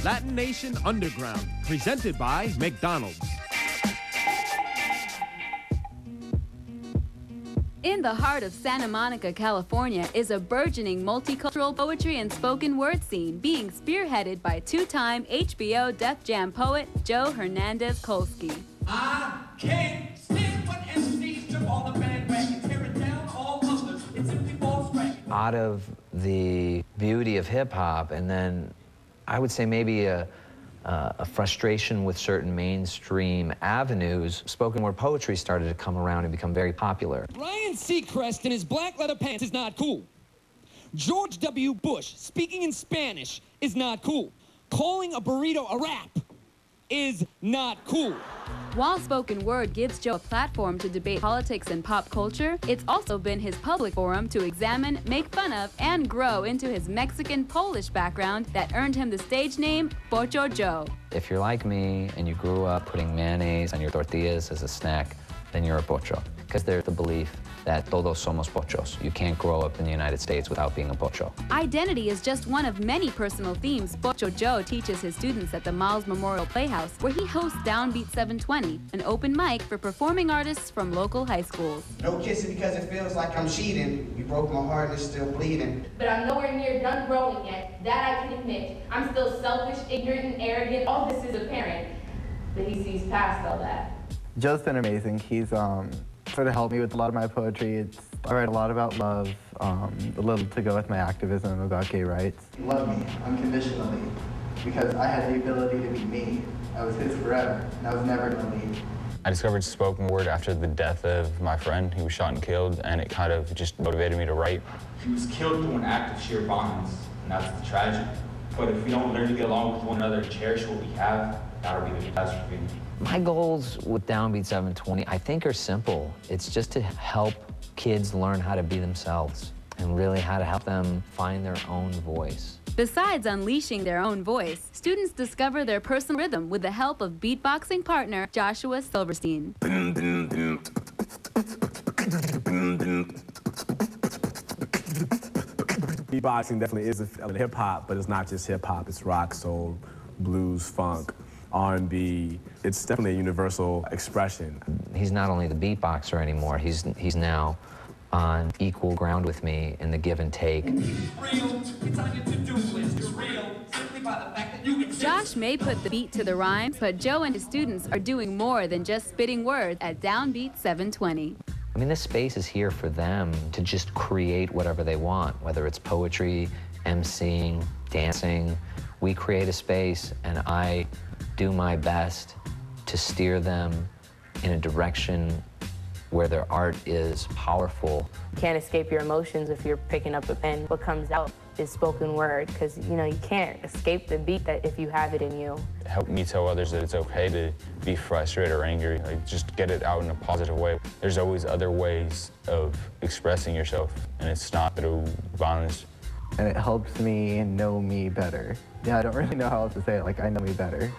Latin Nation Underground, presented by McDonald's. In the heart of Santa Monica, California, is a burgeoning multicultural poetry and spoken word scene being spearheaded by two-time HBO Def Jam poet Joe Hernandez-Kolsky. I can't stand when MCs jump on the bandwagon, tearing down all others. It simply falls right. Out of the beauty of hip-hop, and then I would say maybe a frustration with certain mainstream avenues, spoken word poetry started to come around and become very popular. Ryan Seacrest in his black leather pants is not cool. George W. Bush speaking in Spanish is not cool. Calling a burrito a rap is not cool. While spoken word gives Joe a platform to debate politics and pop culture, it's also been his public forum to examine, make fun of, and grow into his Mexican-Polish background that earned him the stage name Pocho Joe. If you're like me and you grew up putting mayonnaise on your tortillas as a snack, then you're a pocho. Because there's the belief that todos somos pochos. You can't grow up in the United States without being a pocho. Identity is just one of many personal themes Pocho Joe teaches his students at the Miles Memorial Playhouse, where he hosts Downbeat 720, an open mic for performing artists from local high schools. No kissing because it feels like I'm cheating. You broke my heart and it's still bleeding. But I'm nowhere near done growing yet. That I can admit. I'm still selfish, ignorant, and arrogant. All this is apparent. But he sees past all that. Joe's been amazing. He's sort of helped me with a lot of my poetry. I write a lot about love, a little to go with my activism about gay rights. He loved me unconditionally because I had the ability to be me. I was his forever, and I was never going to leave. I discovered spoken word after the death of my friend. He was shot and killed, and it kind of just motivated me to write. He was killed through an act of sheer violence, and that's the tragedy. But if we don't learn to get along with one another and cherish what we have, that'll be the catastrophe. My goals with Downbeat 720, I think, are simple. It's just to help kids learn how to be themselves and really how to help them find their own voice. Besides unleashing their own voice, students discover their personal rhythm with the help of beatboxing partner Joshua Silverstein. Beatboxing definitely is a hip-hop, but it's not just hip-hop. It's rock, soul, blues, funk, R&B. It's definitely a universal expression. He's not only the beatboxer anymore, he's now on equal ground with me in the give and take. Josh may put the beat to the rhymes, but Joe and his students are doing more than just spitting words at Downbeat 720. I mean, this space is here for them to just create whatever they want, whether it's poetry, emceeing, dancing. We create a space, and I do my best to steer them in a direction where their art is powerful. You can't escape your emotions if you're picking up a pen. What comes out is spoken word, because you can't escape the beat that if you have it in you. Help me tell others that it's okay to be frustrated or angry. Like, just get it out in a positive way. There's always other ways of expressing yourself, and it's not through violence. And it helps me know me better. Yeah, I don't really know how else to say it, like I know me better.